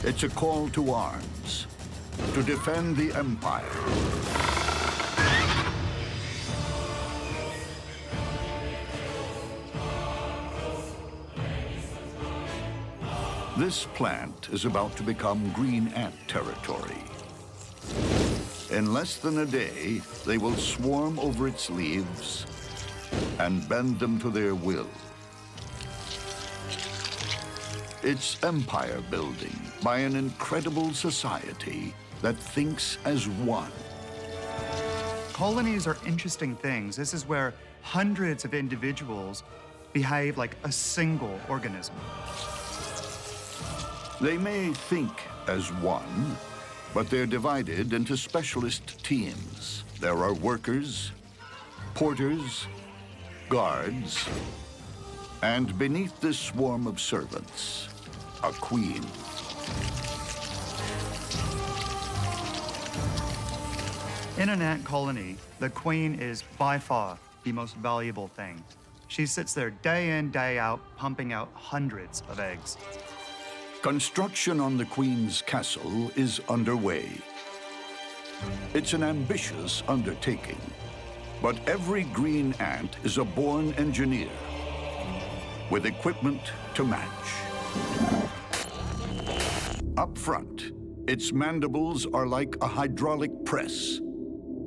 It's a call to arms, to defend the empire. This plant is about to become green ant territory. In less than a day, they will swarm over its leaves and bend them to their will. It's empire building by an incredible society that thinks as one. Colonies are interesting things. This is where hundreds of individuals behave like a single organism. They may think as one, but they're divided into specialist teams. There are workers, porters, guards, and beneath this swarm of servants, a queen. In an ant colony, the queen is by far the most valuable thing. She sits there day in, day out, pumping out hundreds of eggs. Construction on the Queen's castle is underway. It's an ambitious undertaking, but every green ant is a born engineer with equipment to match. Up front, its mandibles are like a hydraulic press,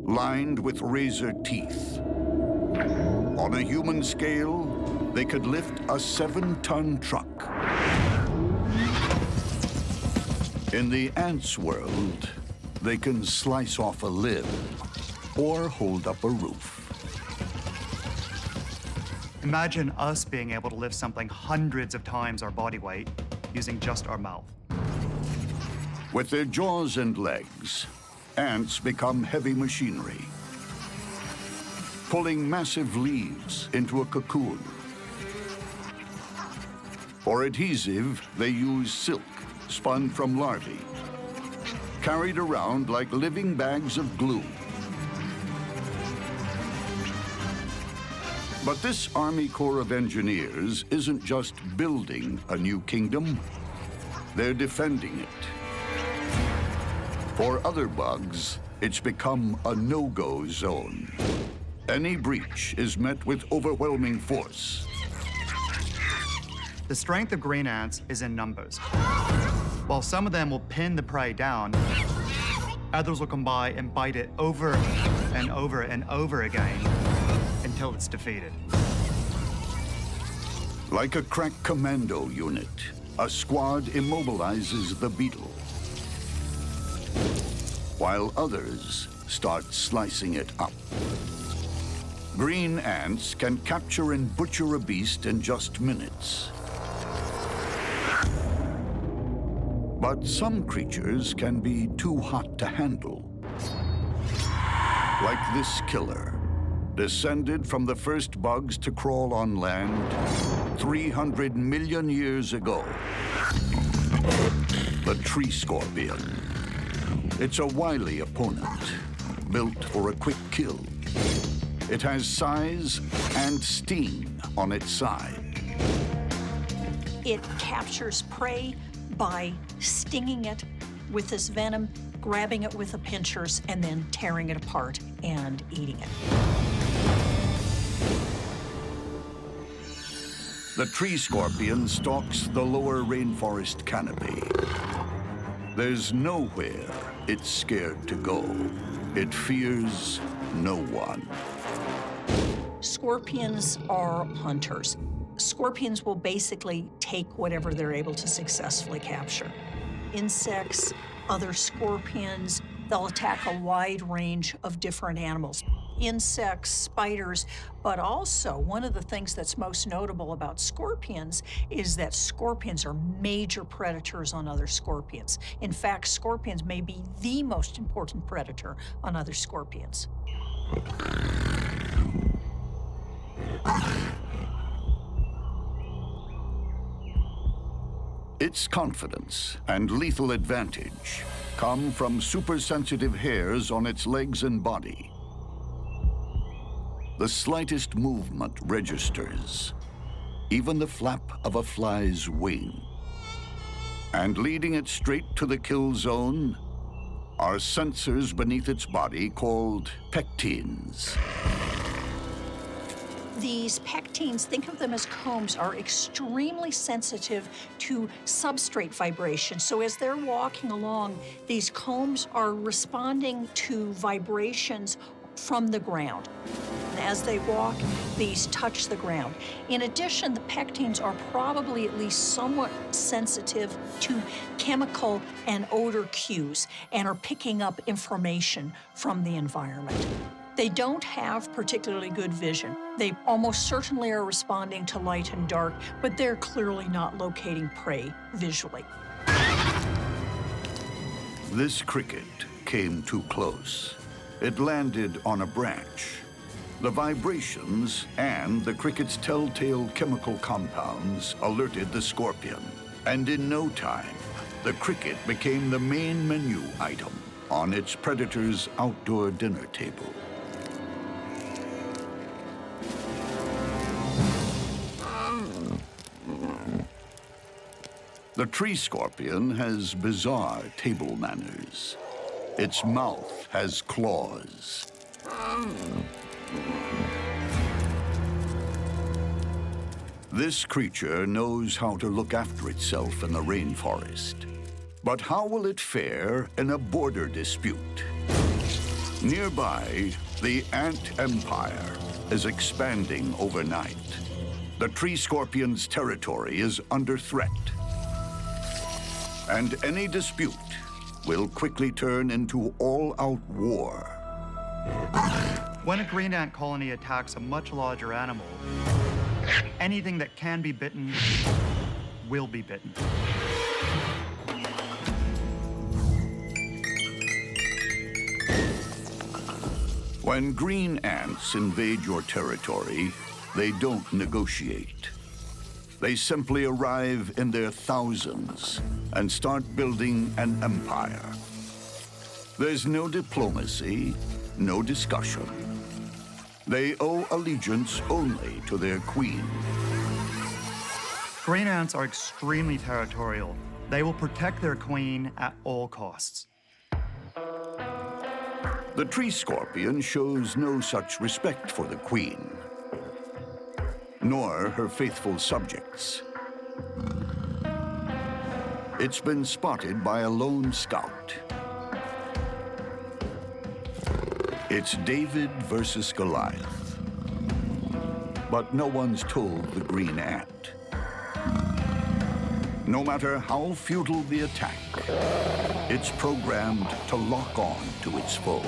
lined with razor teeth. On a human scale, they could lift a 7-ton truck. In the ants' world, they can slice off a limb or hold up a roof. Imagine us being able to lift something hundreds of times our body weight using just our mouth. With their jaws and legs, ants become heavy machinery, pulling massive leaves into a cocoon. For adhesive, they use silk spun from larvae, carried around like living bags of glue. But this Army Corps of Engineers isn't just building a new kingdom, they're defending it. For other bugs, it's become a no-go zone. Any breach is met with overwhelming force. The strength of green ants is in numbers. While some of them will pin the prey down, others will come by and bite it over and over and over again until it's defeated. Like a crack commando unit, a squad immobilizes the beetle, while others start slicing it up. Green ants can capture and butcher a beast in just minutes. But some creatures can be too hot to handle. Like this killer, descended from the first bugs to crawl on land 300 million years ago. The tree scorpion. It's a wily opponent, built for a quick kill. It has size and sting on its side. It captures prey by stinging it with this venom, grabbing it with the pinchers, and then tearing it apart and eating it. The tree scorpion stalks the lower rainforest canopy. There's nowhere it's scared to go. It fears no one. Scorpions are hunters. Scorpions will basically take whatever they're able to successfully capture. Insects, other scorpions, they'll attack a wide range of different animals. Insects, spiders, but also one of the things that's most notable about scorpions is that scorpions are major predators on other scorpions. In fact, scorpions may be the most important predator on other scorpions. Its confidence and lethal advantage come from supersensitive hairs on its legs and body. The slightest movement registers, even the flap of a fly's wing. And leading it straight to the kill zone are sensors beneath its body called pectines. These pectines, think of them as combs, are extremely sensitive to substrate vibration. So as they're walking along, these combs are responding to vibrations from the ground. As they walk, these touch the ground. In addition, the pectines are probably at least somewhat sensitive to chemical and odor cues and are picking up information from the environment. They don't have particularly good vision. They almost certainly are responding to light and dark, but they're clearly not locating prey visually. This cricket came too close. It landed on a branch. The vibrations and the cricket's telltale chemical compounds alerted the scorpion. And in no time, the cricket became the main menu item on its predator's outdoor dinner table. The tree scorpion has bizarre table manners. Its mouth has claws. This creature knows how to look after itself in the rainforest. But how will it fare in a border dispute? Nearby, the ant empire is expanding overnight. The tree scorpion's territory is under threat. And any dispute will quickly turn into all-out war. When a green ant colony attacks a much larger animal, anything that can be bitten will be bitten. When green ants invade your territory, they don't negotiate. They simply arrive in their thousands and start building an empire. There's no diplomacy, no discussion. They owe allegiance only to their queen. Green ants are extremely territorial. They will protect their queen at all costs. The tree scorpion shows no such respect for the queen, nor her faithful subjects. It's been spotted by a lone scout. It's David versus Goliath. But no one's told the green ant. No matter how futile the attack, it's programmed to lock on to its foe.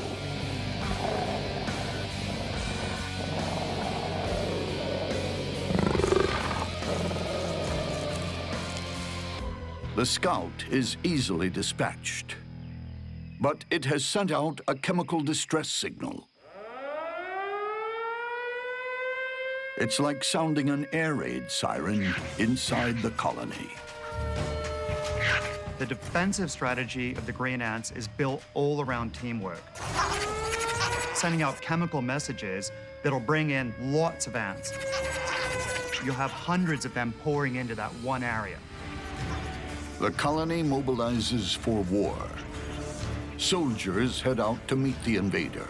The scout is easily dispatched, but it has sent out a chemical distress signal. It's like sounding an air raid siren inside the colony. The defensive strategy of the green ants is built all around teamwork, sending out chemical messages that'll bring in lots of ants. You'll have hundreds of them pouring into that one area. The colony mobilizes for war. Soldiers head out to meet the invader.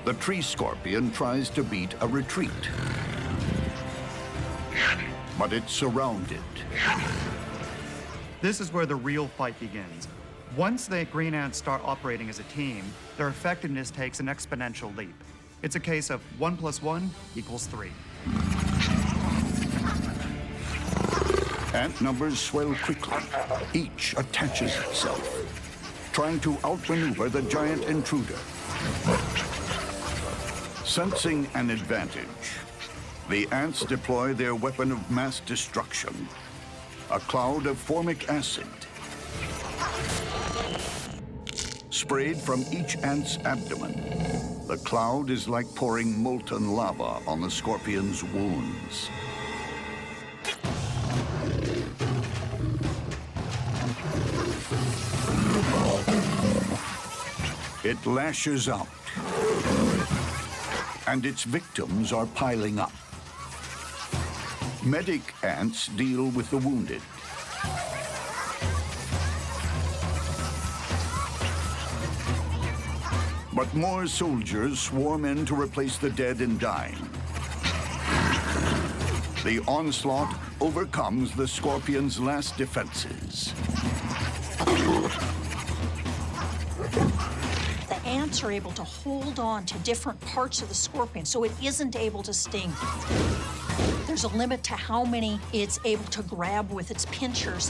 The tree scorpion tries to beat a retreat, but it's surrounded. This is where the real fight begins. Once the green ants start operating as a team, their effectiveness takes an exponential leap. It's a case of 1 + 1 = 3. Ant numbers swell quickly. Each attaches itself, trying to outmaneuver the giant intruder. Sensing an advantage, the ants deploy their weapon of mass destruction, a cloud of formic acid. Sprayed from each ant's abdomen, the cloud is like pouring molten lava on the scorpion's wounds. It lashes out, and its victims are piling up. Medic ants deal with the wounded. But more soldiers swarm in to replace the dead and dying. The onslaught overcomes the scorpion's last defenses. The ants are able to hold on to different parts of the scorpion, so it isn't able to sting. There's a limit to how many it's able to grab with its pinchers.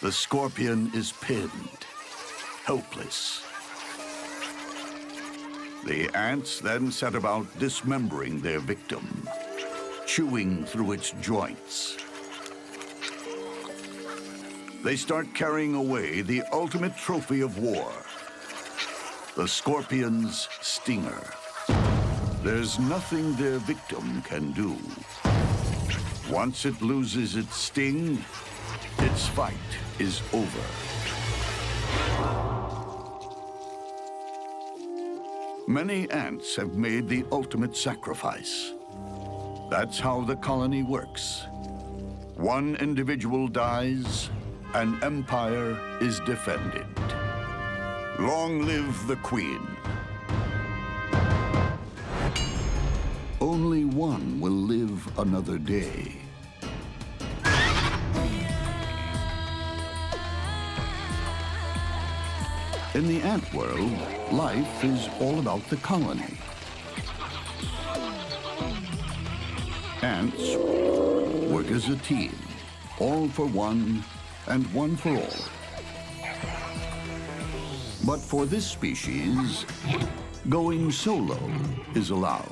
The scorpion is pinned, helpless. The ants then set about dismembering their victim, chewing through its joints. They start carrying away the ultimate trophy of war, the scorpion's stinger. There's nothing their victim can do. Once it loses its sting, its fight is over. Many ants have made the ultimate sacrifice. That's how the colony works. One individual dies, an empire is defended. Long live the queen. Only one will live another day. In the ant world, life is all about the colony. Ants work as a team, all for one and one for all. But for this species, going solo is allowed.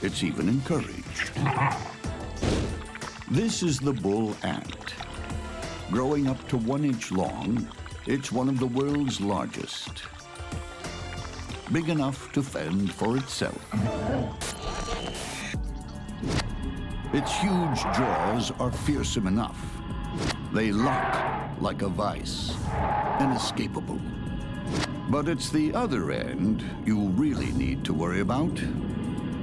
It's even encouraged. This is the bull ant. Growing up to 1 inch long, it's one of the world's largest. Big enough to fend for itself. Its huge jaws are fearsome enough. They lock like a vice, inescapable. But it's the other end you really need to worry about.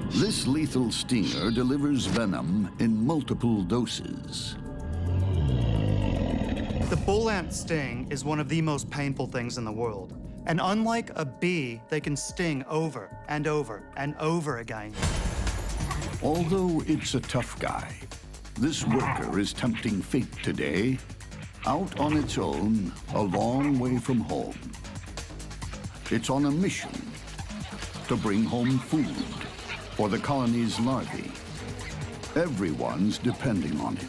This lethal stinger delivers venom in multiple doses. The bull ant sting is one of the most painful things in the world. And unlike a bee, they can sting over and over and over again. Although it's a tough guy, this worker is tempting fate today, out on its own, a long way from home. It's on a mission to bring home food for the colony's larvae. Everyone's depending on it.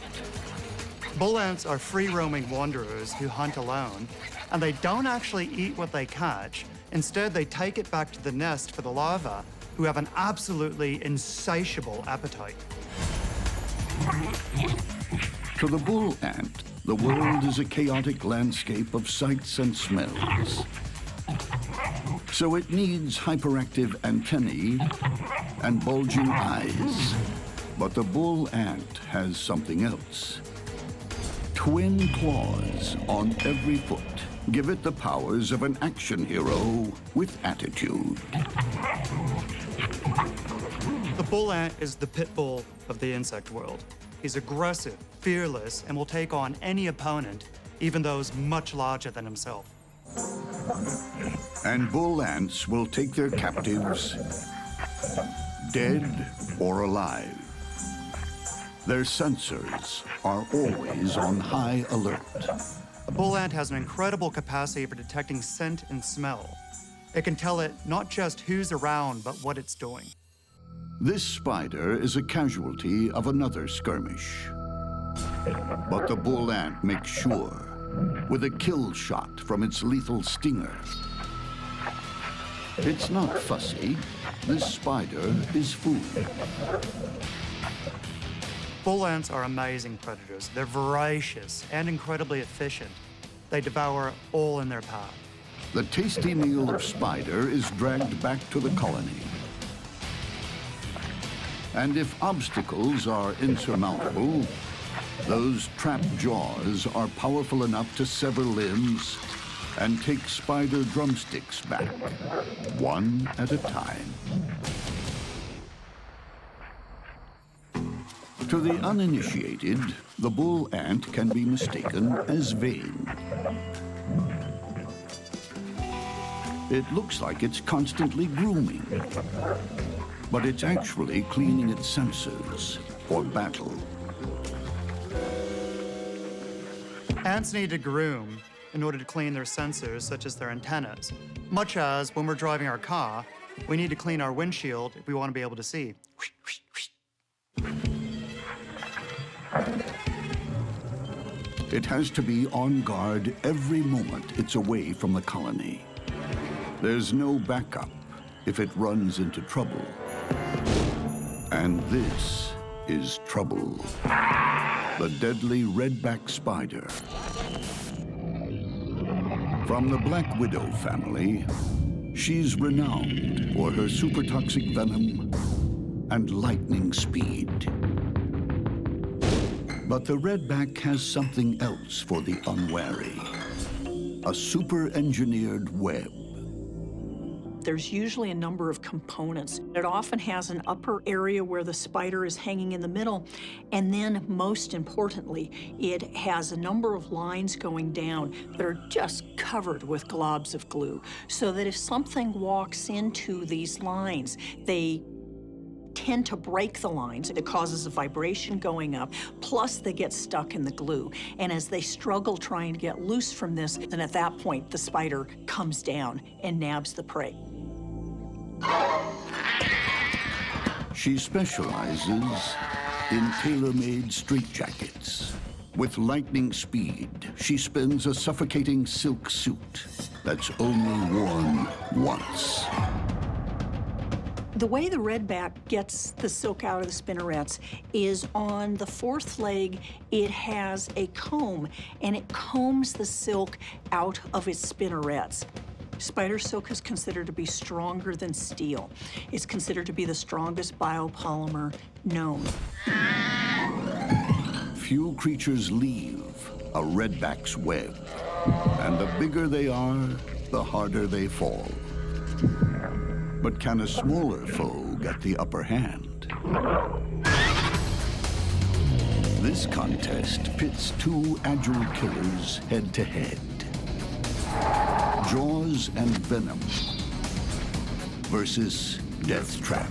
Bull ants are free-roaming wanderers who hunt alone, and they don't actually eat what they catch. Instead, they take it back to the nest for the larvae, who have an absolutely insatiable appetite. To the bull ant, the world is a chaotic landscape of sights and smells. So it needs hyperactive antennae and bulging eyes. But the bull ant has something else. Twin claws on every foot give it the powers of an action hero with attitude. The bull ant is the pit bull of the insect world. He's aggressive, fearless, and will take on any opponent, even those much larger than himself. And bull ants will take their captives, dead or alive. Their sensors are always on high alert. A bull ant has an incredible capacity for detecting scent and smell. It can tell it not just who's around, but what it's doing. This spider is a casualty of another skirmish. But the bull ant makes sure, with a kill shot from its lethal stinger. It's not fussy. This spider is food. Bull ants are amazing predators. They're voracious and incredibly efficient. They devour all in their path. The tasty meal of spider is dragged back to the colony. And if obstacles are insurmountable, those trapped jaws are powerful enough to sever limbs and take spider drumsticks back, one at a time. To the uninitiated, the bull ant can be mistaken as vain. It looks like it's constantly grooming, but it's actually cleaning its sensors for battle. Ants need to groom in order to clean their sensors, such as their antennas. Much as when we're driving our car, we need to clean our windshield if we want to be able to see. It has to be on guard every moment it's away from the colony. There's no backup if it runs into trouble. And this is trouble. The deadly redback spider. From the black widow family, she's renowned for her super toxic venom and lightning speed. But the redback has something else for the unwary. A super-engineered web. There's usually a number of components. It often has an upper area where the spider is hanging in the middle, and then, most importantly, it has a number of lines going down that are just covered with globs of glue, so that if something walks into these lines, they tend to break the lines. It causes a vibration going up, plus they get stuck in the glue. And as they struggle trying to get loose from this, then at that point, the spider comes down and nabs the prey. She specializes in tailor-made straitjackets. With lightning speed, she spins a suffocating silk suit that's only worn once. The way the redback gets the silk out of the spinnerets is on the fourth leg, it has a comb, and it combs the silk out of its spinnerets. Spider silk is considered to be stronger than steel. It's considered to be the strongest biopolymer known. Few creatures leave a redback's web, and the bigger they are, the harder they fall. But can a smaller foe get the upper hand? This contest pits two agile killers head-to-head. Jaws and Venom versus Death Trap.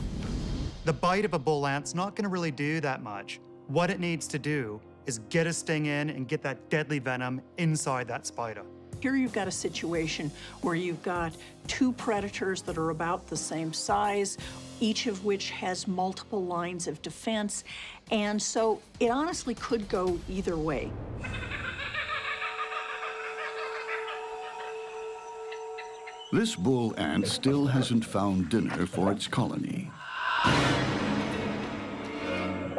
The bite of a bull ant's not gonna really do that much. What it needs to do is get a sting in and get that deadly venom inside that spider. Here you've got a situation where you've got two predators that are about the same size, each of which has multiple lines of defense, and so it honestly could go either way. This bull ant still hasn't found dinner for its colony.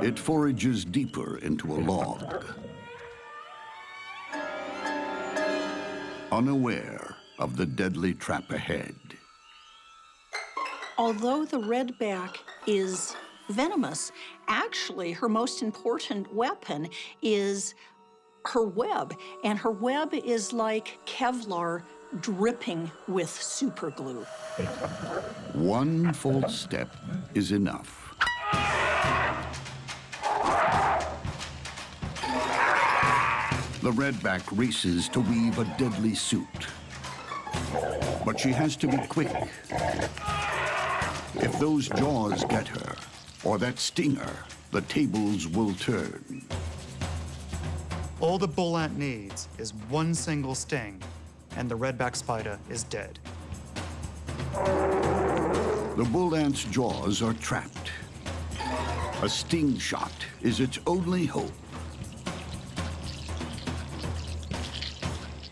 It forages deeper into a log, unaware of the deadly trap ahead. Although the redback is venomous, actually her most important weapon is her web, and her web is like Kevlar dripping with super glue. One false step is enough. The redback races to weave a deadly suit. But she has to be quick. If those jaws get her, or that stinger, the tables will turn. All the bull ant needs is one single sting, and the redback spider is dead. The bull ant's jaws are trapped. A sting shot is its only hope.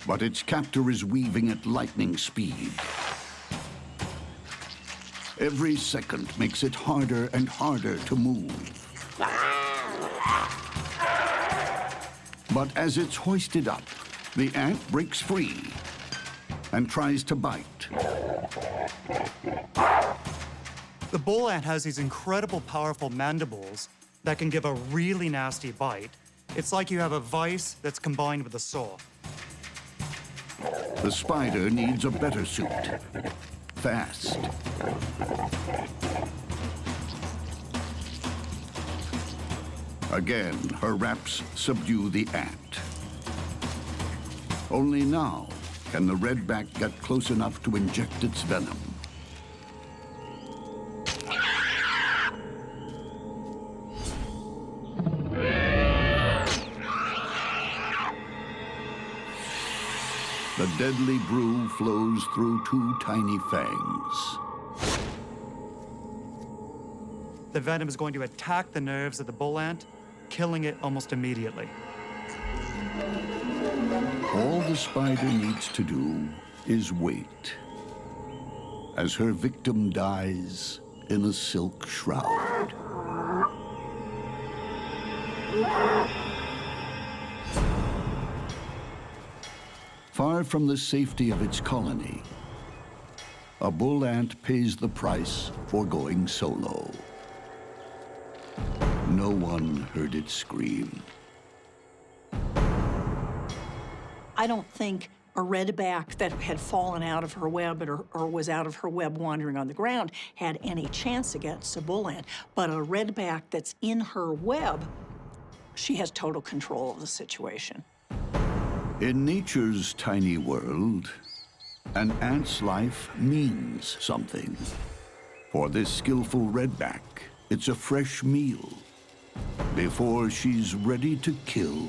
But its captor is weaving at lightning speed. Every second makes it harder and harder to move. But as it's hoisted up, the ant breaks free and tries to bite. The bull ant has these incredible powerful mandibles that can give a really nasty bite. It's like you have a vise that's combined with a saw. The spider needs a better suit. Fast. Again, her raps subdue the ant. Only now can the redback get close enough to inject its venom. The deadly brew flows through two tiny fangs. The venom is going to attack the nerves of the bull ant, killing it almost immediately. All the spider needs to do is wait as her victim dies in a silk shroud. Far from the safety of its colony, a bull ant pays the price for going solo. No one heard it scream. I don't think a redback that had fallen out of her web or was out of her web wandering on the ground had any chance against a bull ant. But a redback that's in her web, she has total control of the situation. In nature's tiny world, an ant's life means something. For this skillful redback, it's a fresh meal before she's ready to kill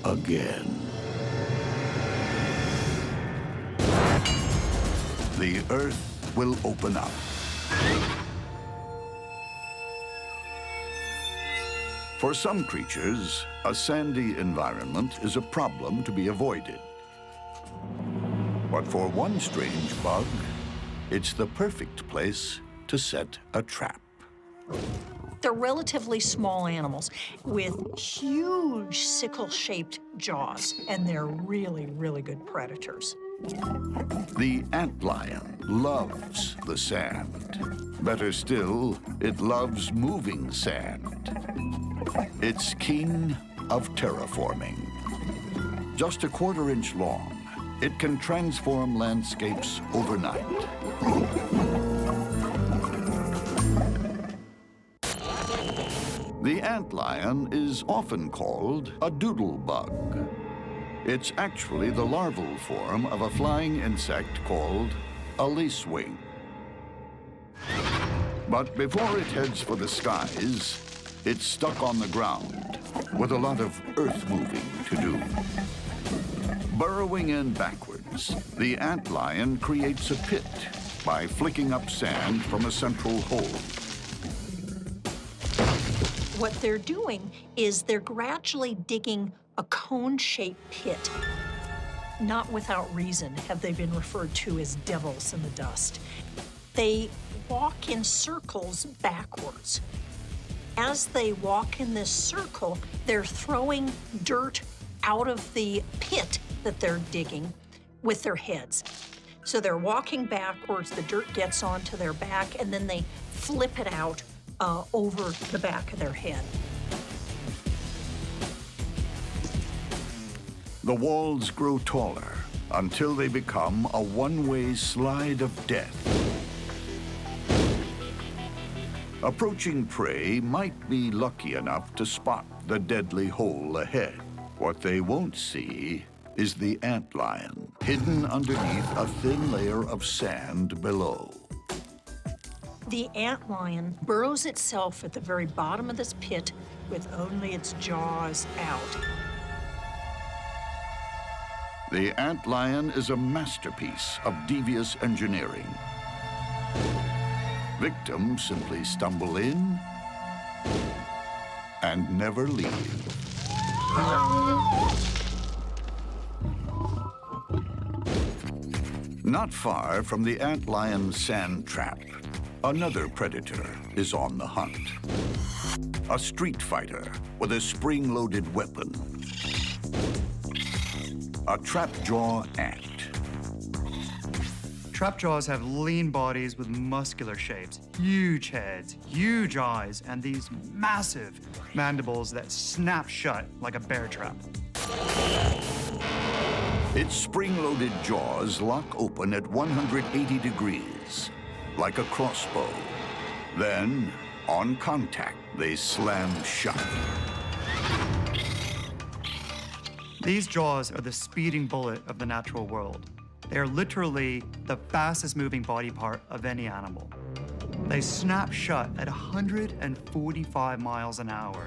again. The earth will open up. For some creatures, a sandy environment is a problem to be avoided. But for one strange bug, it's the perfect place to set a trap. They're relatively small animals with huge sickle-shaped jaws, and they're really, really good predators. The antlion loves the sand. Better still, it loves moving sand. It's king of terraforming. Just a quarter-inch long, it can transform landscapes overnight. The antlion is often called a doodlebug. It's actually the larval form of a flying insect called a lacewing. But before it heads for the skies, it's stuck on the ground with a lot of earth-moving to do. Burrowing in backwards, the antlion creates a pit by flicking up sand from a central hole. What they're doing is they're gradually digging a cone-shaped pit. Not without reason have they been referred to as devils in the dust. They walk in circles backwards. As they walk in this circle, they're throwing dirt out of the pit that they're digging with their heads. So they're walking backwards, the dirt gets onto their back, and then they flip it out over the back of their head. The walls grow taller until they become a one-way slide of death. Approaching prey might be lucky enough to spot the deadly hole ahead. What they won't see is the antlion, hidden underneath a thin layer of sand below. The antlion burrows itself at the very bottom of this pit with only its jaws out. The antlion is a masterpiece of devious engineering. Victims simply stumble in and never leave. Not far from the antlion sand trap, another predator is on the hunt. A street fighter with a spring-loaded weapon. A trapjaw ant. Trapjaws have lean bodies with muscular shapes, huge heads, huge eyes, and these massive mandibles that snap shut like a bear trap. Its spring-loaded jaws lock open at 180 degrees, like a crossbow. Then, on contact, they slam shut. These jaws are the speeding bullet of the natural world. They are literally the fastest moving body part of any animal. They snap shut at 145 miles an hour.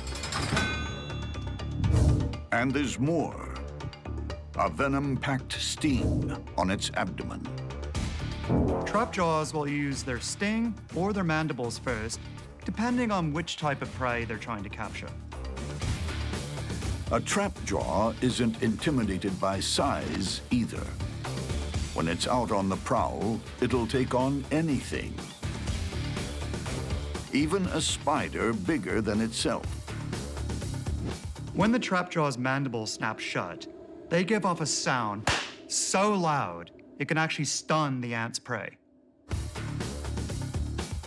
And there's more. A venom-packed sting on its abdomen. Trap jaws will use their sting or their mandibles first, depending on which type of prey they're trying to capture. A trap jaw isn't intimidated by size either. When it's out on the prowl, it'll take on anything. Even a spider bigger than itself. When the trap jaw's mandibles snap shut, they give off a sound so loud it can actually stun the ant's prey.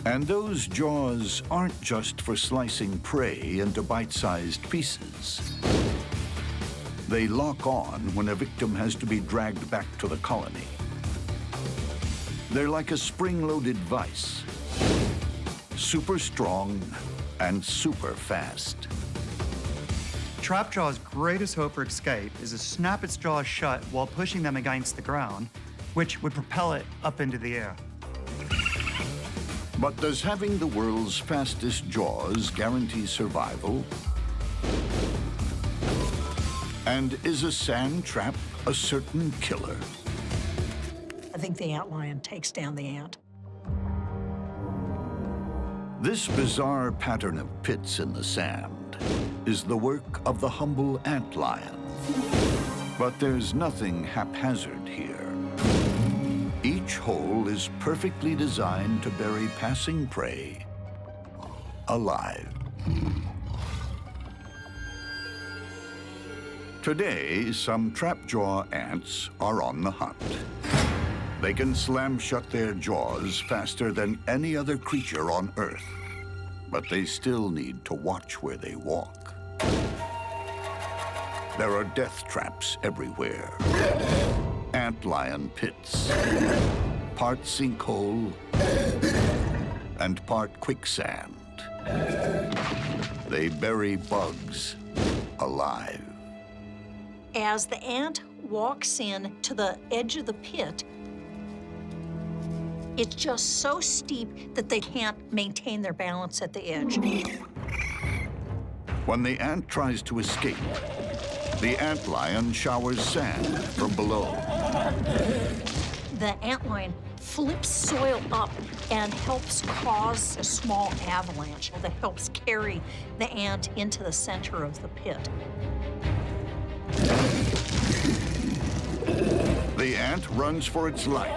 And those jaws aren't just for slicing prey into bite-sized pieces. They lock on when a victim has to be dragged back to the colony. They're like a spring-loaded vice. Super strong and super fast. Trapjaw's greatest hope for escape is to snap its jaws shut while pushing them against the ground, which would propel it up into the air. But does having the world's fastest jaws guarantee survival? And is a sand trap a certain killer? I think the antlion takes down the ant. This bizarre pattern of pits in the sand is the work of the humble antlion. But there's nothing haphazard here. Each hole is perfectly designed to bury passing prey alive. Today, some trapjaw ants are on the hunt. They can slam shut their jaws faster than any other creature on Earth, but they still need to watch where they walk. There are death traps everywhere. Antlion pits, part sinkhole, and part quicksand. They bury bugs alive. As the ant walks in to the edge of the pit, it's just so steep that they can't maintain their balance at the edge. When the ant tries to escape, the antlion showers sand from below. The antlion flips soil up and helps cause a small avalanche that helps carry the ant into the center of the pit. The ant runs for its life.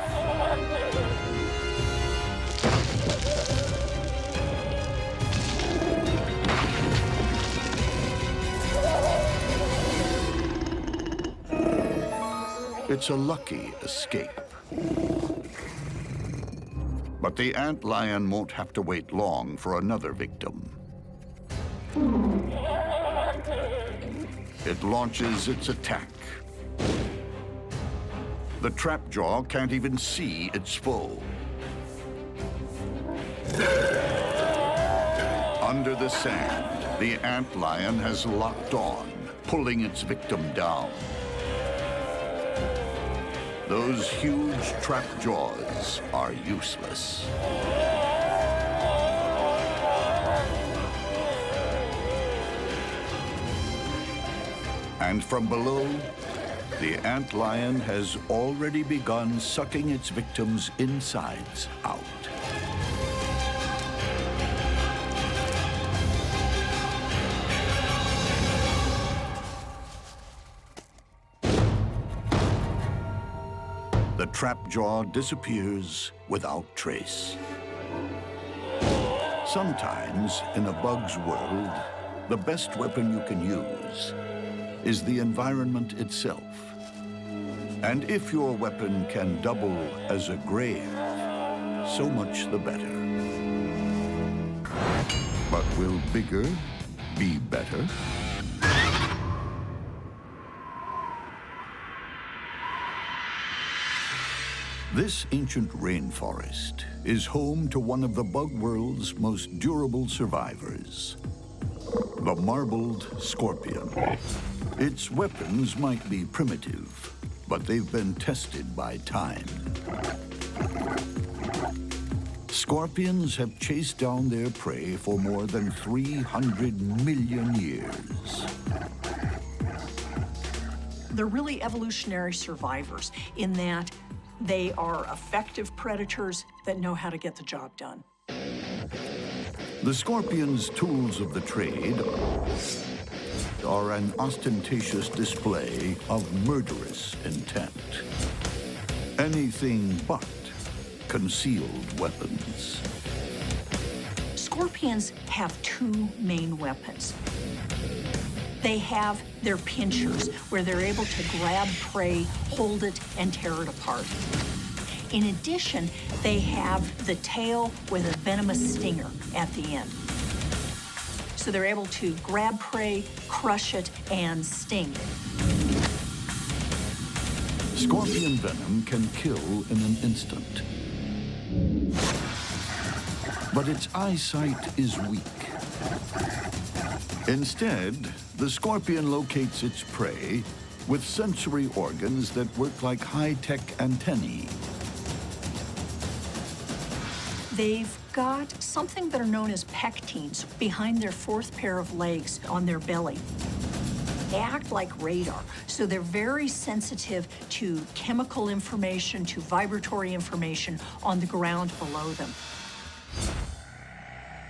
It's a lucky escape. But the antlion won't have to wait long for another victim. It launches its attack. The trapjaw can't even see its foe. Under the sand, the antlion has locked on, pulling its victim down. Those huge trap jaws are useless. And from below, the antlion has already begun sucking its victims' insides out. The trapjaw disappears without trace. Sometimes, in a bug's world, the best weapon you can use is the environment itself. And if your weapon can double as a grave, so much the better. But will bigger be better? This ancient rainforest is home to one of the bug world's most durable survivors, the marbled scorpion. Its weapons might be primitive, but they've been tested by time. Scorpions have chased down their prey for more than 300 million years. They're really evolutionary survivors in that they are effective predators that know how to get the job done. The scorpion's tools of the trade are an ostentatious display of murderous intent. Anything but concealed weapons. Scorpions have two main weapons. They have their pinchers, where they're able to grab prey, hold it, and tear it apart. In addition, they have the tail with a venomous stinger at the end. So they're able to grab prey, crush it, and sting. Scorpion venom can kill in an instant. But its eyesight is weak. Instead, the scorpion locates its prey with sensory organs that work like high-tech antennae. They've got something that are known as pectines behind their fourth pair of legs on their belly. They act like radar, so they're very sensitive to chemical information, to vibratory information on the ground below them.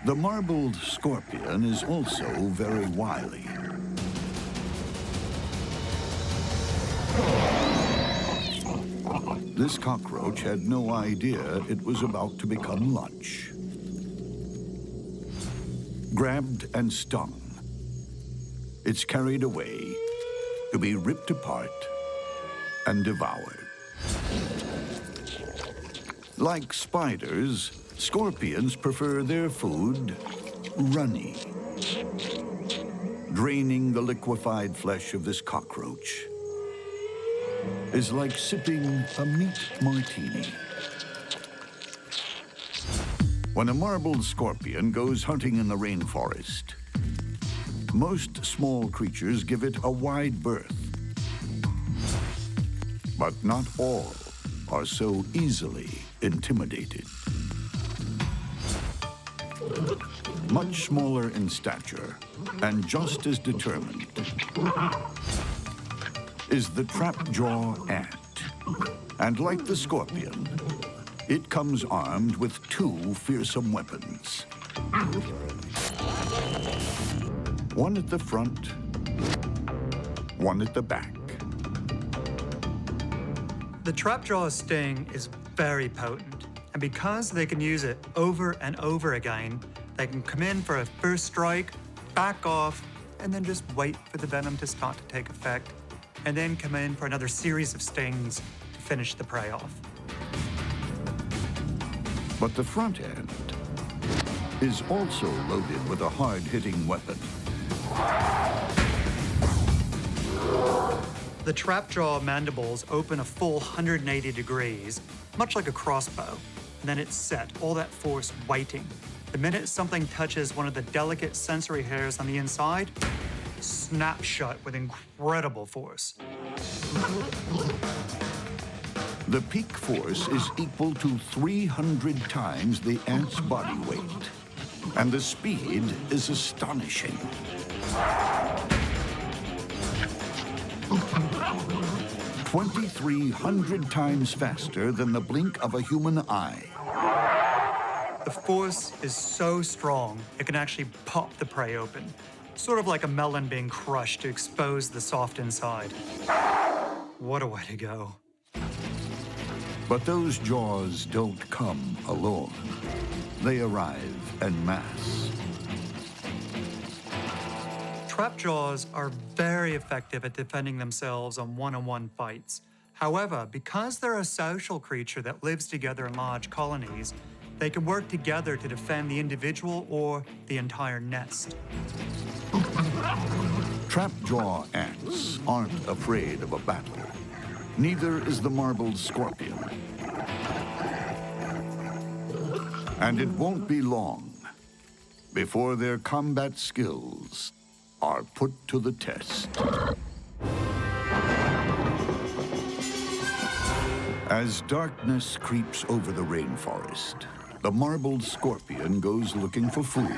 The marbled scorpion is also very wily. This cockroach had no idea it was about to become lunch. Grabbed and stung, it's carried away to be ripped apart and devoured. Like spiders, scorpions prefer their food runny. Draining the liquefied flesh of this cockroach is like sipping a meat martini. When a marbled scorpion goes hunting in the rainforest, most small creatures give it a wide berth. But not all are so easily intimidated. Much smaller in stature and just as determined is the trap-jaw ant. And like the scorpion, it comes armed with two fearsome weapons. One at the front, one at the back. The trapjaw's sting is very potent, and because they can use it over and over again, they can come in for a first strike, back off, and then just wait for the venom to start to take effect, and then come in for another series of stings to finish the prey off. But the front end is also loaded with a hard-hitting weapon. The trapjaw mandibles open a full 180 degrees, much like a crossbow, and then it's set, all that force waiting. The minute something touches one of the delicate sensory hairs on the inside, snap shut with incredible force. The peak force is equal to 300 times the ant's body weight, and the speed is astonishing. 2,300 times faster than the blink of a human eye. The force is so strong, it can actually pop the prey open, sort of like a melon being crushed to expose the soft inside. What a way to go. But those jaws don't come alone. They arrive en masse. Trapjaws are very effective at defending themselves on one-on-one fights. However, because they're a social creature that lives together in large colonies, they can work together to defend the individual or the entire nest. Trapjaw ants aren't afraid of a battle. Neither is the marbled scorpion. And it won't be long before their combat skills are put to the test. As darkness creeps over the rainforest, the marbled scorpion goes looking for food.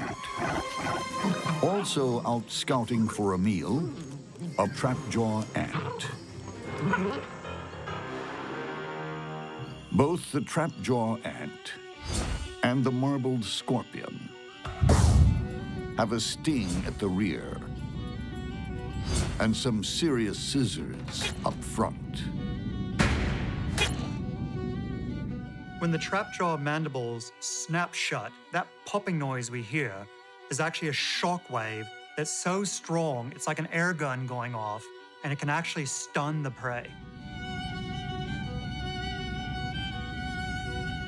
Also out scouting for a meal, a trapjaw ant. Both the trapjaw ant and the marbled scorpion have a sting at the rear and some serious scissors up front. When the trapjaw mandibles snap shut, that popping noise we hear is actually a shock wave that's so strong, it's like an air gun going off, and it can actually stun the prey.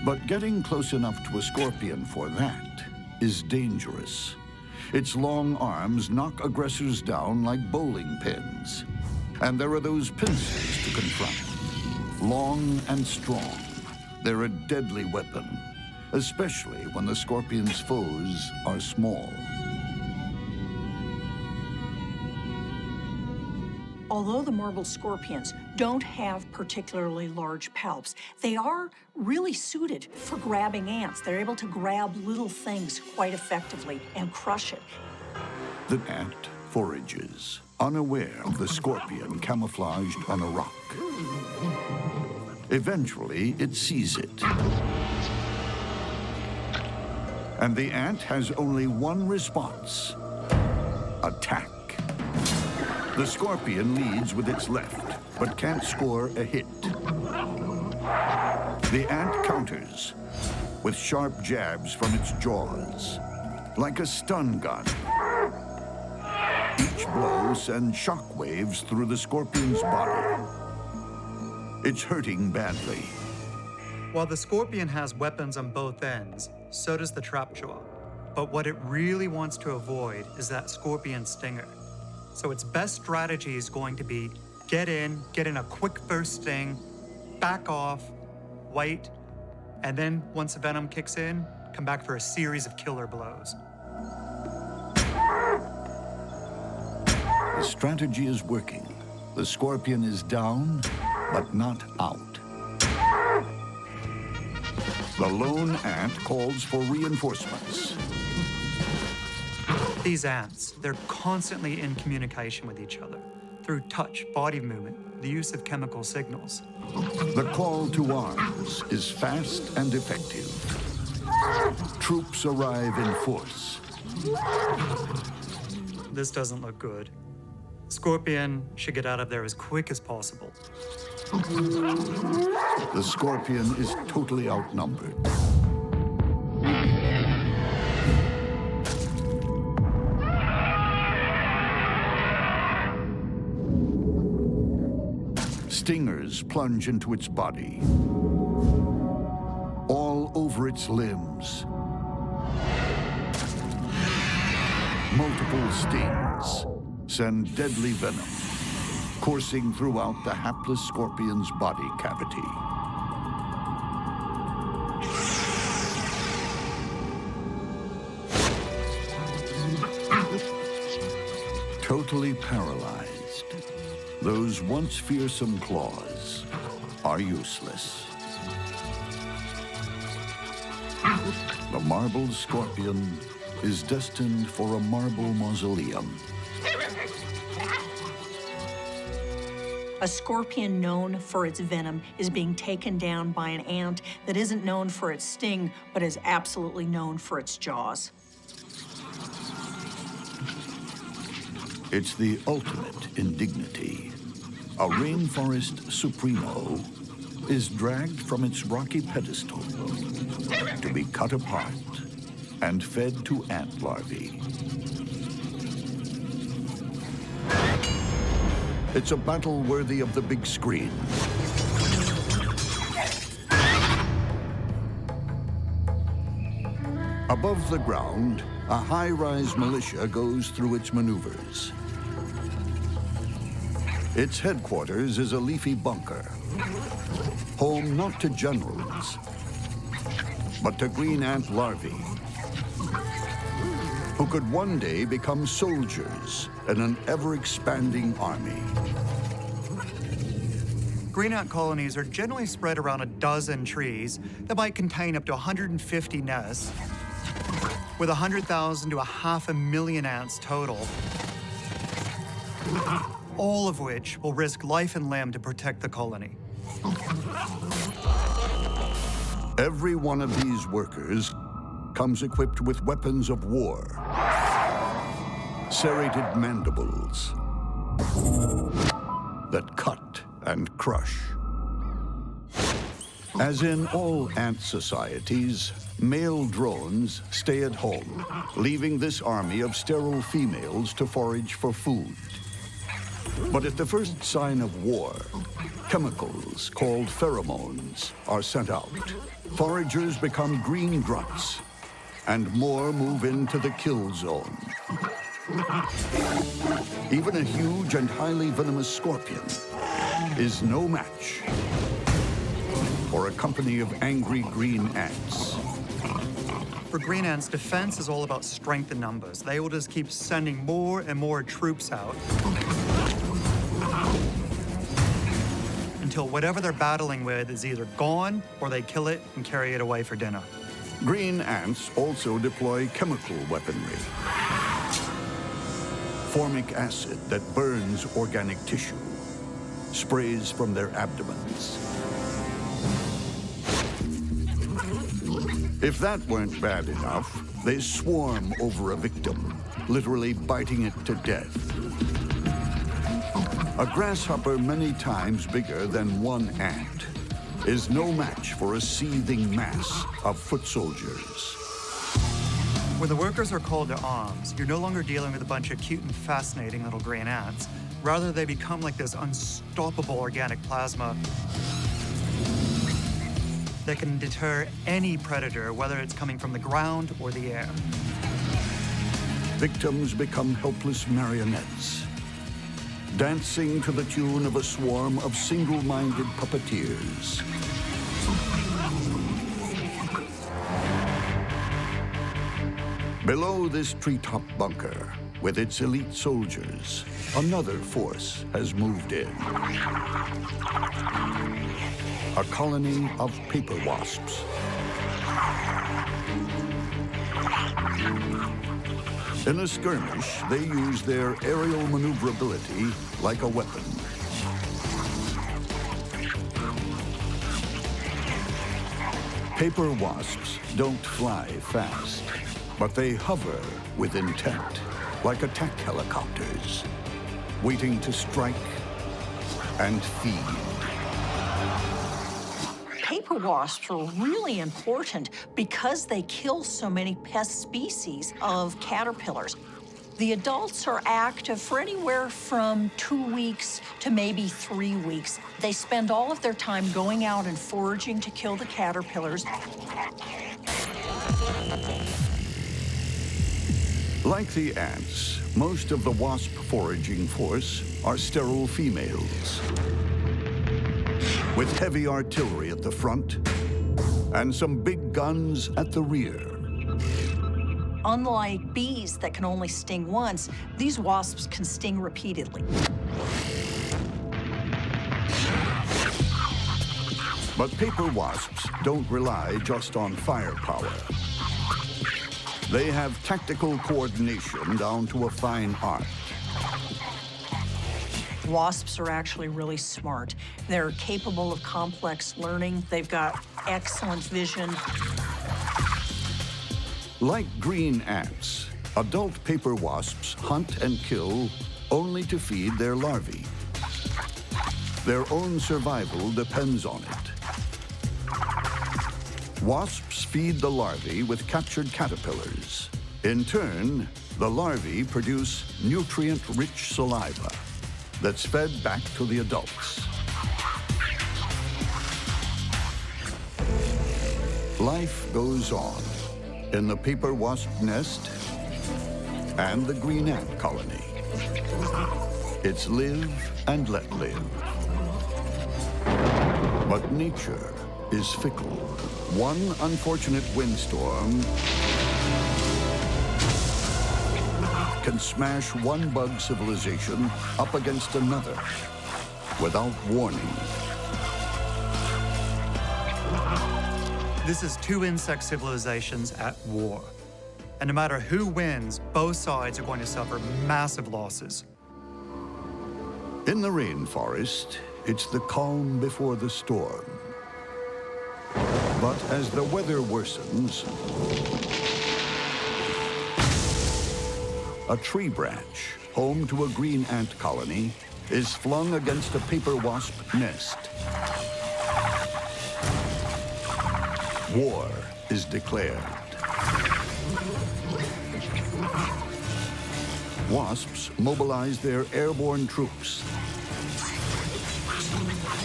But getting close enough to a scorpion for that is dangerous. Its long arms knock aggressors down like bowling pins. And there are those pincers to confront. Long and strong, they're a deadly weapon, especially when the scorpion's foes are small. Although the marbled scorpions don't have particularly large palps, they are really suited for grabbing ants. They're able to grab little things quite effectively and crush it. The ant forages, unaware of the scorpion camouflaged on a rock. Eventually, it sees it. And the ant has only one response: attack. The scorpion leads with its left, but can't score a hit. The ant counters with sharp jabs from its jaws, like a stun gun. Each blow sends shock waves through the scorpion's body. It's hurting badly. While the scorpion has weapons on both ends, so does the trapjaw. But what it really wants to avoid is that scorpion stinger. So its best strategy is going to be get in a quick first sting, back off, wait, and then once the venom kicks in, come back for a series of killer blows. The strategy is working. The scorpion is down, but not out. The lone ant calls for reinforcements. These ants, they're constantly in communication with each other through touch, body movement, the use of chemical signals. The call to arms is fast and effective. Troops arrive in force. This doesn't look good. Scorpion should get out of there as quick as possible. The scorpion is totally outnumbered. Stingers plunge into its body, all over its limbs. Multiple stings send deadly venom coursing throughout the hapless scorpion's body cavity. Totally paralyzed, those once fearsome claws are useless. The marbled scorpion is destined for a marble mausoleum. A scorpion known for its venom is being taken down by an ant that isn't known for its sting, but is absolutely known for its jaws. It's the ultimate in dignity. A rainforest supremo is dragged from its rocky pedestal to be cut apart and fed to ant larvae. It's a battle worthy of the big screen. Above the ground, a high-rise militia goes through its maneuvers. Its headquarters is a leafy bunker, home not to generals, but to green ant larvae, who could one day become soldiers in an ever-expanding army. Green ant colonies are generally spread around a dozen trees that might contain up to 150 nests, with 100,000 to 500,000 ants total, all of which will risk life and limb to protect the colony. Every one of these workers comes equipped with weapons of war, serrated mandibles that cut and crush. As in all ant societies, male drones stay at home, leaving this army of sterile females to forage for food. But at the first sign of war, chemicals called pheromones are sent out. Foragers become green grunts, and more move into the kill zone. Even a huge and highly venomous scorpion is no match for a company of angry green ants. For green ants, defense is all about strength in numbers. They will just keep sending more and more troops out until whatever they're battling with is either gone or they kill it and carry it away for dinner. Green ants also deploy chemical weaponry. Formic acid that burns organic tissue sprays from their abdomens. If that weren't bad enough, they swarm over a victim, literally biting it to death. A grasshopper many times bigger than one ant is no match for a seething mass of foot soldiers. When the workers are called to arms, you're no longer dealing with a bunch of cute and fascinating little green ants. Rather, they become like this unstoppable organic plasma that can deter any predator, whether it's coming from the ground or the air. Victims become helpless marionettes, dancing to the tune of a swarm of single-minded puppeteers. Below this treetop bunker, with its elite soldiers, another force has moved in. A colony of paper wasps. In a skirmish, they use their aerial maneuverability like a weapon. Paper wasps don't fly fast, but they hover with intent, like attack helicopters, waiting to strike and feed. Paper wasps are really important because they kill so many pest species of caterpillars. The adults are active for anywhere from 2 weeks to maybe 3 weeks. They spend all of their time going out and foraging to kill the caterpillars. Like the ants, most of the wasp foraging force are sterile females, with heavy artillery at the front and some big guns at the rear. Unlike bees that can only sting once, these wasps can sting repeatedly. But paper wasps don't rely just on firepower. They have tactical coordination down to a fine art. Wasps are actually really smart. They're capable of complex learning. They've got excellent vision. Like green ants, adult paper wasps hunt and kill only to feed their larvae. Their own survival depends on it. Wasps feed the larvae with captured caterpillars. In turn, the larvae produce nutrient-rich saliva that's fed back to the adults. Life goes on in the paper wasp nest and the green ant colony. It's live and let live. But nature is fickle. One unfortunate windstorm can smash one bug civilization up against another without warning. This is two insect civilizations at war. And no matter who wins, both sides are going to suffer massive losses. In the rainforest, it's the calm before the storm. But as the weather worsens, a tree branch, home to a green ant colony, is flung against a paper wasp nest. War is declared. Wasps mobilize their airborne troops.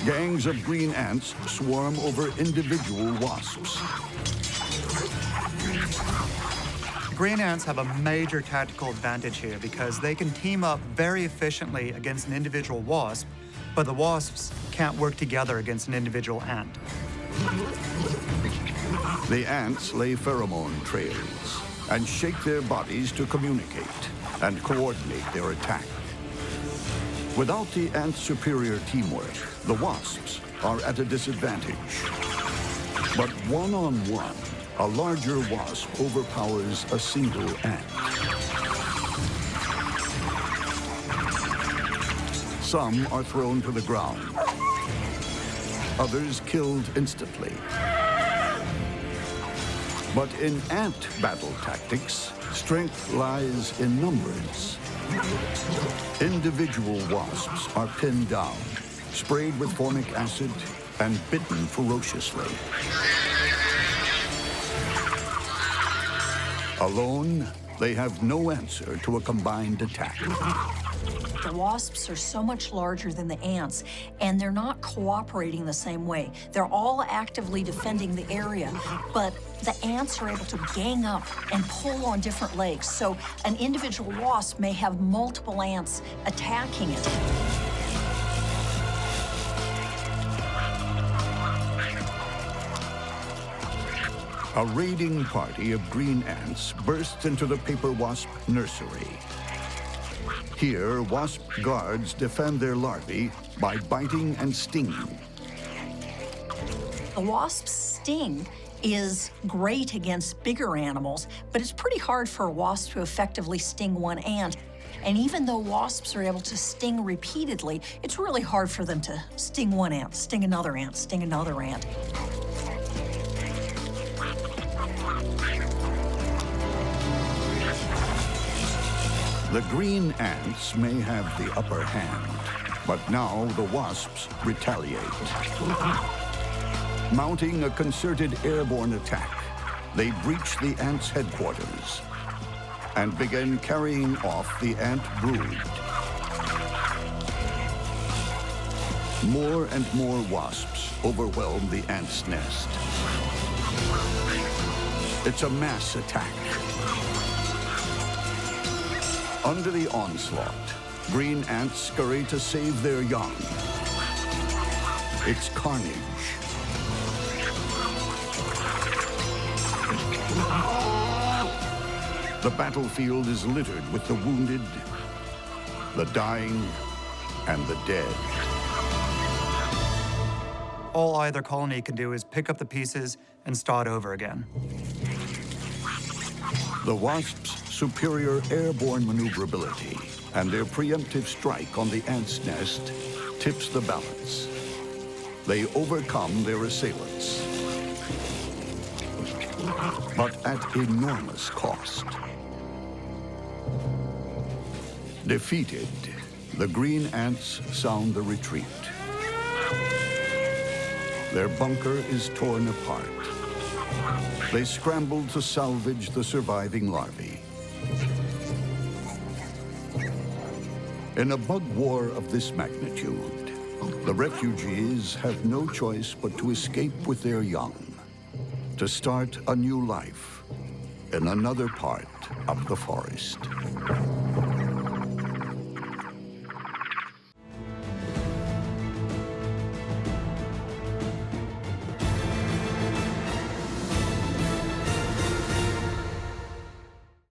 Gangs of green ants swarm over individual wasps. Green ants have a major tactical advantage here because they can team up very efficiently against an individual wasp, but the wasps can't work together against an individual ant. The ants lay pheromone trails and shake their bodies to communicate and coordinate their attack. Without the ants' superior teamwork, the wasps are at a disadvantage. But one-on-one, a larger wasp overpowers a single ant. Some are thrown to the ground, others killed instantly. But in ant battle tactics, strength lies in numbers. Individual wasps are pinned down, sprayed with formic acid, and bitten ferociously. Alone, they have no answer to a combined attack. The wasps are so much larger than the ants, and they're not cooperating the same way. They're all actively defending the area, but the ants are able to gang up and pull on different legs. So an individual wasp may have multiple ants attacking it. A raiding party of green ants bursts into the paper wasp nursery. Here, wasp guards defend their larvae by biting and stinging. The wasp's sting is great against bigger animals, but it's pretty hard for a wasp to effectively sting one ant. And even though wasps are able to sting repeatedly, it's really hard for them to sting one ant, sting another ant, sting another ant. The green ants may have the upper hand, but now the wasps retaliate. Mounting a concerted airborne attack, they breach the ants' headquarters and begin carrying off the ant brood. More and more wasps overwhelm the ants' nest. It's a mass attack. Under the onslaught, green ants scurry to save their young. It's carnage. The battlefield is littered with the wounded, the dying, and the dead. All either colony can do is pick up the pieces and start over again. The wasps' superior airborne maneuverability and their preemptive strike on the ant's nest tips the balance. They overcome their assailants, but at enormous cost. Defeated, the green ants sound the retreat. Their bunker is torn apart. They scramble to salvage the surviving larvae. In a bug war of this magnitude, the refugees have no choice but to escape with their young, to start a new life in another part of the forest.